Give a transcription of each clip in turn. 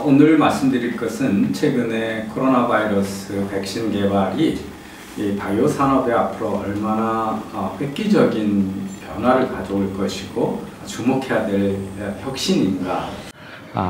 오늘 말씀드릴 것은 최근에 코로나 바이러스 백신 개발이 이 바이오 산업에 앞으로 얼마나 획기적인 변화를 가져올 것이고 주목해야 될 혁신인가,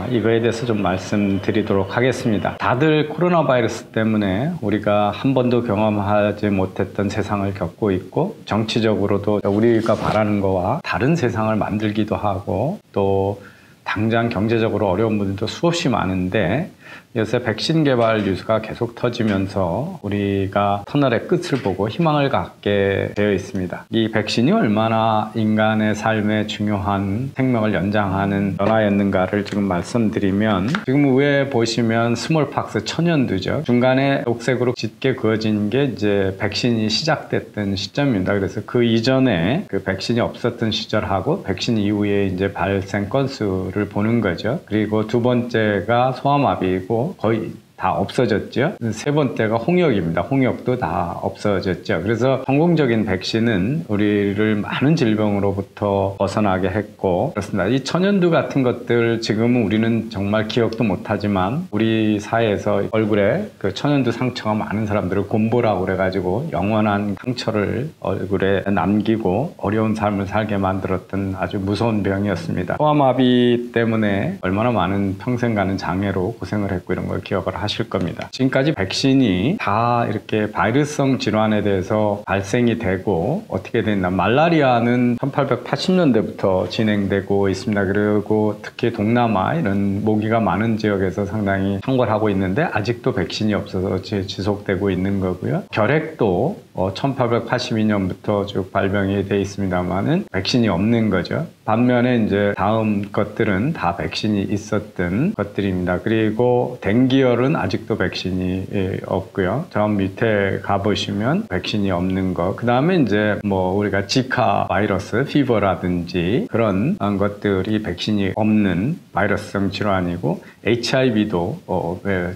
이거에 대해서 좀 말씀드리도록 하겠습니다. 다들 코로나 바이러스 때문에 우리가 한 번도 경험하지 못했던 세상을 겪고 있고, 정치적으로도 우리가 바라는 거와 다른 세상을 만들기도 하고, 또 당장 경제적으로 어려운 분들도 수없이 많은데, 요새 백신 개발 뉴스가 계속 터지면서 우리가 터널의 끝을 보고 희망을 갖게 되어 있습니다. 이 백신이 얼마나 인간의 삶에 중요한 생명을 연장하는 변화였는가를 지금 말씀드리면, 지금 위에 보시면 스몰팍스 천연두죠. 중간에 녹색으로 짙게 그어진 게 이제 백신이 시작됐던 시점입니다. 그래서 그 이전에 그 백신이 없었던 시절하고 백신 이후에 이제 발생 건수를 보는 거죠. 그리고 두 번째가 소아마비이고 거의 다 없어졌죠. 세 번째가 홍역입니다. 홍역도 다 없어졌죠. 그래서 성공적인 백신은 우리를 많은 질병으로부터 벗어나게 했고, 그렇습니다. 이 천연두 같은 것들 지금은 우리는 정말 기억도 못하지만 우리 사회에서 얼굴에 그 천연두 상처가 많은 사람들을 곰보라고 그래가지고 영원한 상처를 얼굴에 남기고 어려운 삶을 살게 만들었던 아주 무서운 병이었습니다. 소아마비 때문에 얼마나 많은 평생 가는 장애로 고생을 했고 이런 걸 기억을 하실 겁니다. 지금까지 백신이 다 이렇게 바이러스성 질환에 대해서 발생이 되고 어떻게 됐나, 말라리아는 1880년대부터 진행되고 있습니다. 그리고 특히 동남아 이런 모기가 많은 지역에서 상당히 창궐하고 있는데 아직도 백신이 없어서 지속되고 있는 거고요. 결핵도 1882년부터 쭉 발병이 돼 있습니다만은 백신이 없는 거죠. 반면에 이제 다음 것들은 다 백신이 있었던 것들입니다. 그리고 댕기열은 아직도 백신이 없고요. 저 밑에 가보시면 백신이 없는 거. 그 다음에 이제 뭐 우리가 지카 바이러스, 피버라든지 그런 것들이 백신이 없는 바이러스성 질환이고, HIV도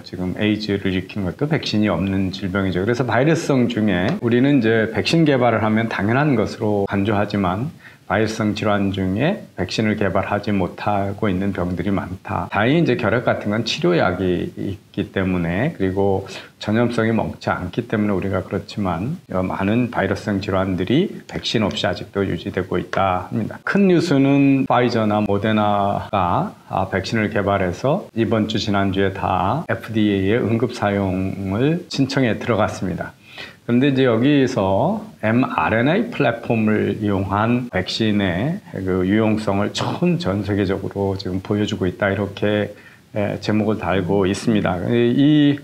지금 에이즈를 일으킨 것도 백신이 없는 질병이죠. 그래서 바이러스성 중에 우리는 이제 백신 개발을 하면 당연한 것으로 간주하지만 바이러스성 질환 중에 백신을 개발하지 못하고 있는 병들이 많다. 다행히 이제 결핵 같은 건 치료약이 있기 때문에, 그리고 전염성이 먹지 않기 때문에 우리가 그렇지만 많은 바이러스성 질환들이 백신 없이 아직도 유지되고 있다 합니다. 큰 뉴스는 파이저나 모데나가 백신을 개발해서 이번 주 지난주에 다 FDA에 응급 사용을 신청에 들어갔습니다. 그런데 이제 여기서 mRNA 플랫폼을 이용한 백신의 그 유용성을 전 세계적으로 지금 보여주고 있다, 이렇게 제목을 달고 있습니다. 이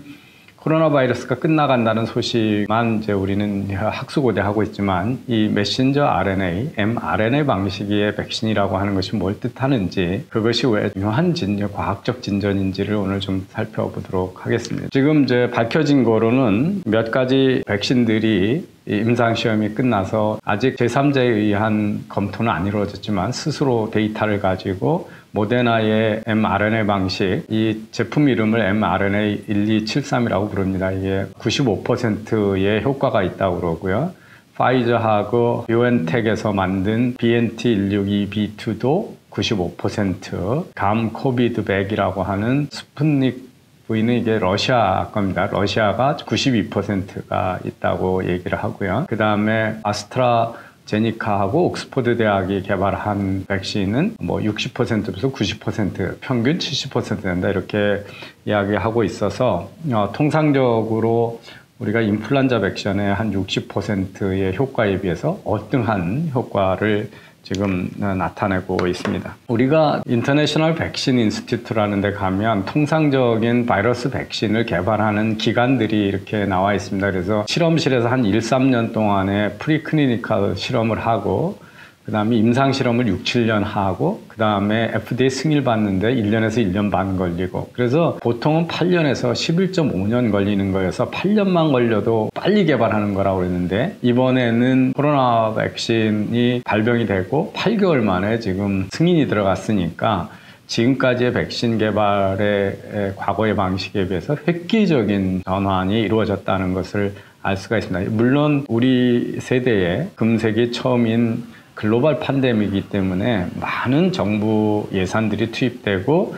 코로나 바이러스가 끝나간다는 소식만 이제 우리는 학수고대하고 있지만, 이 메신저 RNA, mRNA 방식의 백신이라고 하는 것이 뭘 뜻하는지, 그것이 왜 중요한 과학적 진전인지를 오늘 좀 살펴보도록 하겠습니다. 지금 이제 밝혀진 거로는 몇 가지 백신들이 임상시험이 끝나서 아직 제3자에 의한 검토는 안 이루어졌지만 스스로 데이터를 가지고 모데나의 mRNA 방식, 이 제품 이름을 mRNA-1273이라고 부릅니다. 이게 95%의 효과가 있다고 그러고요. 파이저하고 비오엔텍에서 만든 BNT162B2도 95%, 감 코비드 100이라고 하는 스푸트닉 V는 이게 러시아 겁니다. 러시아가 92%가 있다고 얘기를 하고요. 그 다음에 아스트라제니카하고 옥스퍼드 대학이 개발한 백신은 뭐 60%에서 90%, 평균 70% 된다, 이렇게 이야기하고 있어서 통상적으로 우리가 인플루엔자 백신의 한 60%의 효과에 비해서 어떠한 효과를 지금 나타내고 있습니다. 우리가 인터내셔널 백신 인스티튜트라는 데 가면 통상적인 바이러스 백신을 개발하는 기관들이 이렇게 나와 있습니다. 그래서 실험실에서 한 1, 3년 동안에 프리클리니컬 실험을 하고, 그 다음에 임상실험을 6, 7년 하고, 그 다음에 FDA 승인을 받는데 1년에서 1년 반 걸리고, 그래서 보통은 8년에서 11.5년 걸리는 거여서 8년만 걸려도 빨리 개발하는 거라고 그랬는데, 이번에는 코로나 백신이 발병이 되고 8개월 만에 지금 승인이 들어갔으니까 지금까지의 백신 개발의 과거의 방식에 비해서 획기적인 전환이 이루어졌다는 것을 알 수가 있습니다. 물론 우리 세대의 금세기 처음인 글로벌 팬데믹이기 때문에 많은 정부 예산들이 투입되고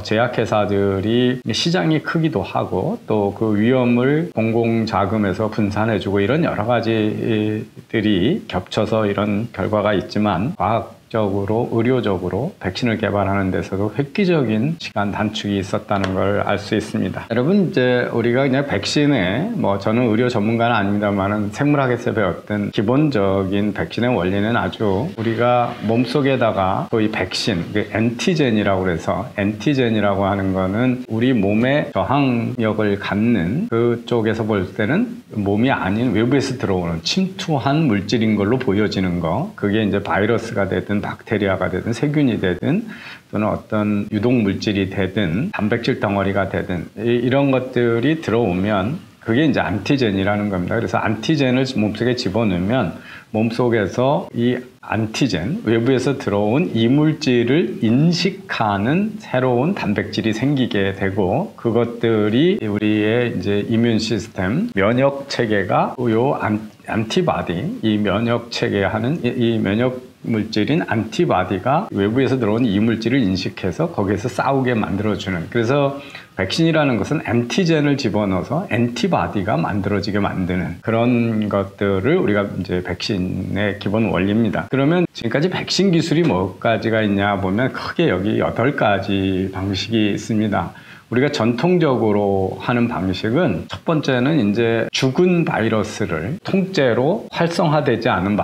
제약회사들이 시장이 크기도 하고 또 그 위험을 공공자금에서 분산해주고 이런 여러 가지들이 겹쳐서 이런 결과가 있지만 과학적으로 의료적으로 백신을 개발하는 데서도 획기적인 시간 단축이 있었다는 걸 알 수 있습니다. 여러분 이제 우리가 그냥 백신에 저는 의료 전문가는 아닙니다만은 생물학에서 배웠던 기본적인 백신의 원리는 아주 우리가 몸속에다가 또 이 백신 엔티젠이라고 그래서 엔티젠이라고 하는 거는 우리 몸에 저항력을 갖는 그쪽에서 볼 때는 몸이 아닌 외부에서 들어오는 침투한 물질인 걸로 보여지는 거 그게 이제 바이러스가 되든 박테리아가 되든 세균이 되든 또는 어떤 유독 물질이 되든 단백질 덩어리가 되든 이런 것들이 들어오면 그게 이제 안티젠이라는 겁니다. 그래서 안티젠을 몸속에 집어넣으면 몸속에서 이 안티젠, 외부에서 들어온 이물질을 인식하는 새로운 단백질이 생기게 되고 그것들이 우리의 이제 이뮨 시스템, 면역 체계가 요 안티바디, 이 면역 체계 하는 이 면역 물질인 안티바디가 외부에서 들어온 이물질을 인식해서 거기에서 싸우게 만들어주는 그래서 백신이라는 것은 엔티젠을 집어넣어서 엔티바디가 만들어지게 만드는 그런 것들을 우리가 이제 백신의 기본 원리입니다. 그러면 지금까지 백신 기술이 몇 가지가 있냐 보면 크게 여기 8가지 방식이 있습니다. 우리가 전통적으로 하는 방식은 첫 번째는 이제 죽은 바이러스를 통째로 활성화되지 않은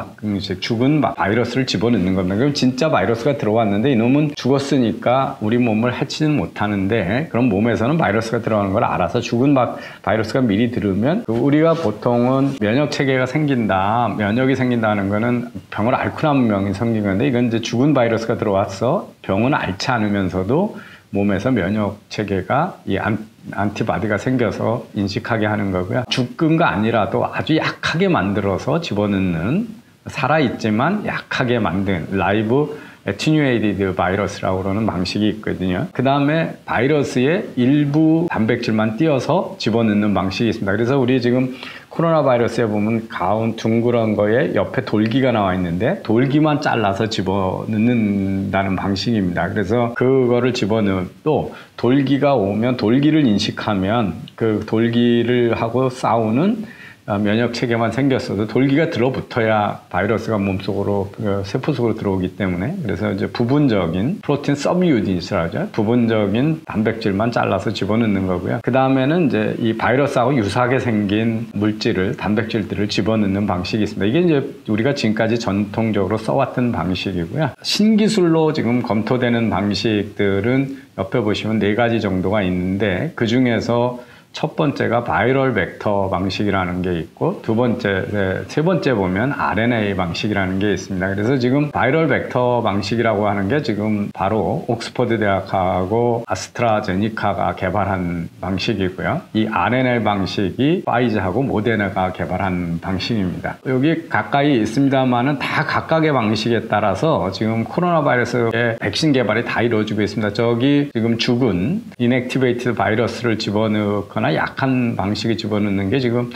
죽은 바이러스를 집어넣는 겁니다. 그럼 진짜 바이러스가 들어왔는데 이놈은 죽었으니까 우리 몸을 해치는 못하는데 그럼 몸에서는 바이러스가 들어가는 걸 알아서 죽은 바이러스가 미리 들으면 우리가 보통은 면역 체계가 생긴다, 면역이 생긴다는 거는 병을 앓고 나면 병이 생긴 건데 이건 이제 죽은 바이러스가 들어왔어 병은 앓지 않으면서도 몸에서 면역 체계가 이 안티바디가 생겨서 인식하게 하는 거고요. 죽은 거 아니라도 아주 약하게 만들어서 집어넣는 살아있지만 약하게 만든 라이브 애티뉴에이티드 바이러스라고 그러는 방식이 있거든요. 그 다음에 바이러스의 일부 단백질만 띄어서 집어넣는 방식이 있습니다. 그래서 우리 지금 코로나 바이러스에 보면 가운 둥그런 거에 옆에 돌기가 나와 있는데 돌기만 잘라서 집어넣는다는 방식입니다. 그래서 그거를 집어넣으면 또 돌기가 오면 돌기를 인식하면 그 돌기를 하고 싸우는 면역 체계만 생겼어도 돌기가 들어붙어야 바이러스가 몸속으로 세포 속으로 들어오기 때문에 그래서 이제 부분적인 프로틴 서브유닛이라고 하죠. 부분적인 단백질만 잘라서 집어넣는 거고요. 그 다음에는 이제 이 바이러스하고 유사하게 생긴 물질을 단백질들을 집어넣는 방식이 있습니다. 이게 이제 우리가 지금까지 전통적으로 써왔던 방식이고요. 신기술로 지금 검토되는 방식들은 옆에 보시면 4가지 정도가 있는데 그 중에서 첫 번째가 바이럴 벡터 방식이라는 게 있고 세 번째 보면 RNA 방식이라는 게 있습니다. 그래서 지금 바이럴 벡터 방식이라고 하는 게 지금 바로 옥스퍼드 대학하고 아스트라제니카가 개발한 방식이고요. 이 RNA 방식이 파이저하고 모데나가 개발한 방식입니다. 여기 가까이 있습니다만은 다 각각의 방식에 따라서 지금 코로나 바이러스의 백신 개발이 다 이루어지고 있습니다. 저기 지금 죽은 인액티베이티드 바이러스를 집어넣거나 약한 방식을 집어넣는 게 지금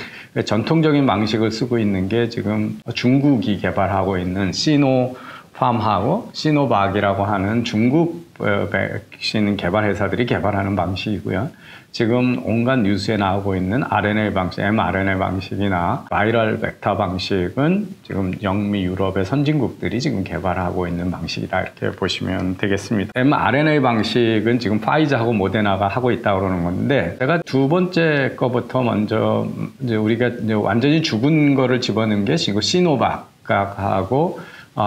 전통적인 방식을 쓰고 있는 게 지금 중국이 개발하고 있는 시노팜하고 시노박이라고 하는 중국 백신 개발 회사들이 개발하는 방식이고요. 지금 온갖 뉴스에 나오고 있는 RNA 방식, mRNA 방식이나 바이럴 벡터 방식은 지금 영미 유럽의 선진국들이 지금 개발하고 있는 방식이다 이렇게 보시면 되겠습니다. mRNA 방식은 지금 파이저하고 모데나가 하고 있다고 그러는 건데 제가 두 번째 거부터 먼저 이제 우리가 이제 완전히 죽은 거를 집어넣은 게 지금 시노박하고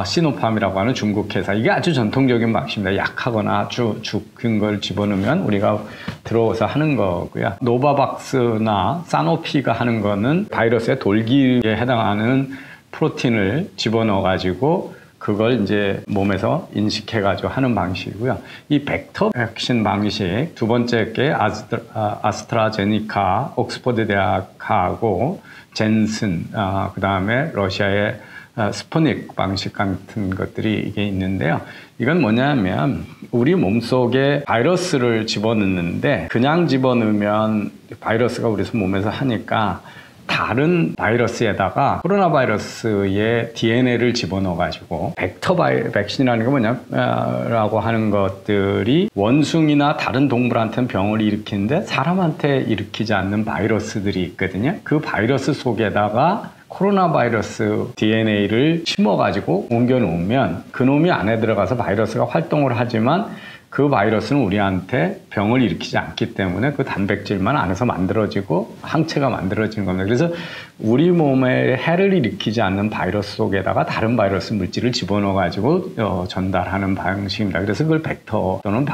시노팜이라고 하는 중국 회사. 이게 아주 전통적인 방식입니다. 약하거나 아주 죽은 걸 집어넣으면 우리가 들어와서 하는 거고요. 노바박스나 사노피가 하는 거는 바이러스의 돌기에 해당하는 프로틴을 집어넣어가지고 그걸 이제 몸에서 인식해가지고 하는 방식이고요. 이 벡터 백신 방식, 두 번째 게 아스트라제니카, 옥스퍼드 대학하고 젠슨, 그 다음에 러시아의 스푸닉 방식 같은 것들이 이게 있는데요. 이건 뭐냐면 우리 몸속에 바이러스를 집어넣는데 그냥 집어넣으면 바이러스가 우리 몸에서 하니까 다른 바이러스에다가 코로나 바이러스의 DNA를 집어넣어가지고 벡터 백신이라는 게 뭐냐라고 하는 것들이 원숭이나 다른 동물한테는 병을 일으키는데 사람한테 일으키지 않는 바이러스들이 있거든요. 그 바이러스 속에다가 코로나 바이러스 DNA를 심어가지고 옮겨놓으면 그놈이 안에 들어가서 바이러스가 활동을 하지만 그 바이러스는 우리한테 병을 일으키지 않기 때문에 그 단백질만 안에서 만들어지고 항체가 만들어지는 겁니다. 그래서 우리 몸에 해를 일으키지 않는 바이러스 속에다가 다른 바이러스 물질을 집어넣어가지고 전달하는 방식입니다. 그래서 그걸 벡터 또는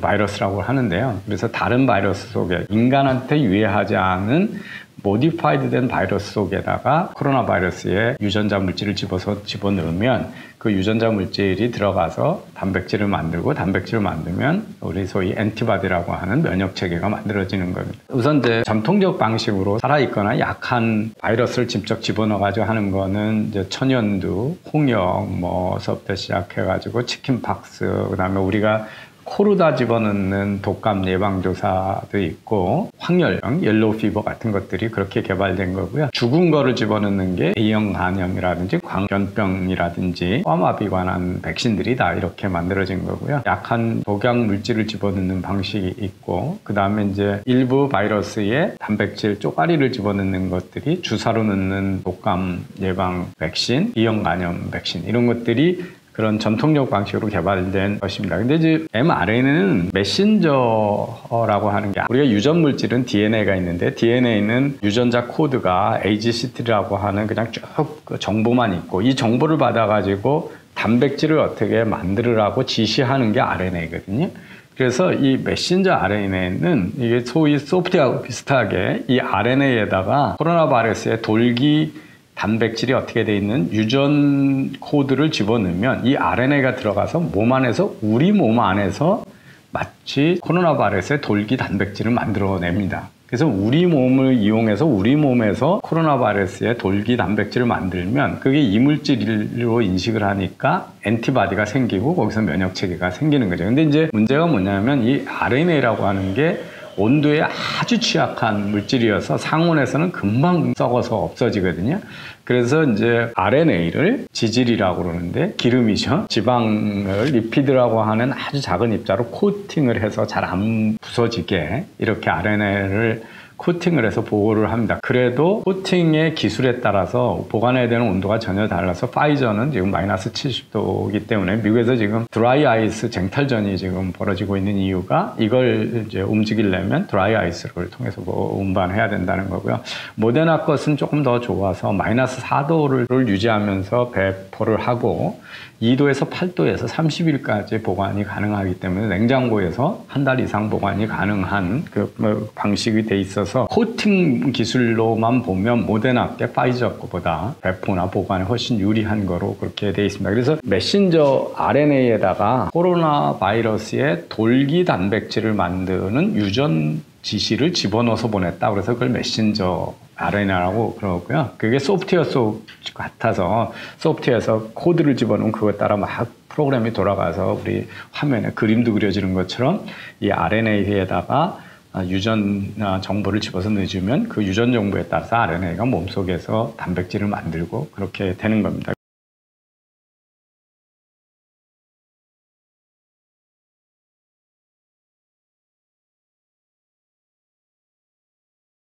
바이러스라고 하는데요. 그래서 다른 바이러스 속에 인간한테 유해하지 않은 모디파이드 된 바이러스 속에다가 코로나 바이러스의 유전자 물질을 집어넣으면 그 유전자 물질이 들어가서 단백질을 만들고 단백질을 만들면 우리 소위 엔티바디라고 하는 면역 체계가 만들어지는 겁니다. 우선 이제 전통적 방식으로 살아있거나 약한 바이러스를 직접 집어넣어가지고 하는 거는 이제 천연두, 홍역, 뭐서부터 시작해가지고 치킨팍스, 그다음에 우리가 코로다 집어넣는 독감 예방조사도 있고 황열병, 옐로우 피버 같은 것들이 그렇게 개발된 거고요. 죽은 거를 집어넣는 게 A형 간염이라든지 광견병이라든지 꽈마비 관한 백신들이 다 이렇게 만들어진 거고요. 약한 독약 물질을 집어넣는 방식이 있고 그 다음에 이제 일부 바이러스에 단백질 쪼가리를 집어넣는 것들이 주사로 넣는 독감 예방 백신, B형 간염 백신 이런 것들이 그런 전통적 방식으로 개발된 것입니다. 근데 이제 mRNA는 메신저라고 하는 게 우리가 유전 물질은 DNA가 있는데 DNA는 유전자 코드가 AGCT라고 하는 그냥 쭉 정보만 있고 이 정보를 받아가지고 단백질을 어떻게 만들으라고 지시하는 게 RNA거든요. 그래서 이 메신저 RNA는 이게 소위 소프트웨어하고 비슷하게 이 RNA에다가 코로나 바이러스의 돌기 단백질이 어떻게 돼 있는 유전 코드를 집어넣으면 이 RNA가 들어가서 몸 안에서 우리 몸 안에서 마치 코로나 바이러스의 돌기 단백질을 만들어냅니다. 그래서 우리 몸을 이용해서 우리 몸에서 코로나 바이러스의 돌기 단백질을 만들면 그게 이물질로 인식을 하니까 엔티바디가 생기고 거기서 면역 체계가 생기는 거죠. 근데 이제 문제가 뭐냐면 이 RNA라고 하는 게 온도에 아주 취약한 물질이어서 상온에서는 금방 썩어서 없어지거든요. 그래서 이제 RNA를 지질이라고 그러는데 기름이죠. 지방을 리피드라고 하는 아주 작은 입자로 코팅을 해서 잘 안 부서지게 이렇게 RNA를 코팅을 해서 보호를 합니다. 그래도 코팅의 기술에 따라서 보관해야 되는 온도가 전혀 달라서 파이저는 지금 마이너스 70도이기 때문에 미국에서 지금 드라이 아이스 쟁탈전이 지금 벌어지고 있는 이유가 이걸 이제 움직이려면 드라이 아이스를 통해서 운반해야 된다는 거고요. 모데나 것은 조금 더 좋아서 마이너스 4도를 유지하면서 배포를 하고 2도에서 8도에서 30일까지 보관이 가능하기 때문에 냉장고에서 한 달 이상 보관이 가능한 그 방식이 돼 있어서 코팅 기술로만 보면 모데나께 파이저 거보다 배포나 보관이 훨씬 유리한 거로 그렇게 돼 있습니다. 그래서 메신저 RNA에다가 코로나 바이러스의 돌기 단백질을 만드는 유전 지시를 집어넣어서 보냈다. 그래서 그걸 메신저 RNA라고 그러고요. 그게 소프트웨어 속 같아서 소프트웨어에서 코드를 집어넣으면 그것 따라 막 프로그램이 돌아가서 우리 화면에 그림도 그려지는 것처럼 이 RNA에다가 유전 정보를 집어서 넣어주면 그 유전 정보에 따라서 RNA가 몸속에서 단백질을 만들고 그렇게 되는 겁니다.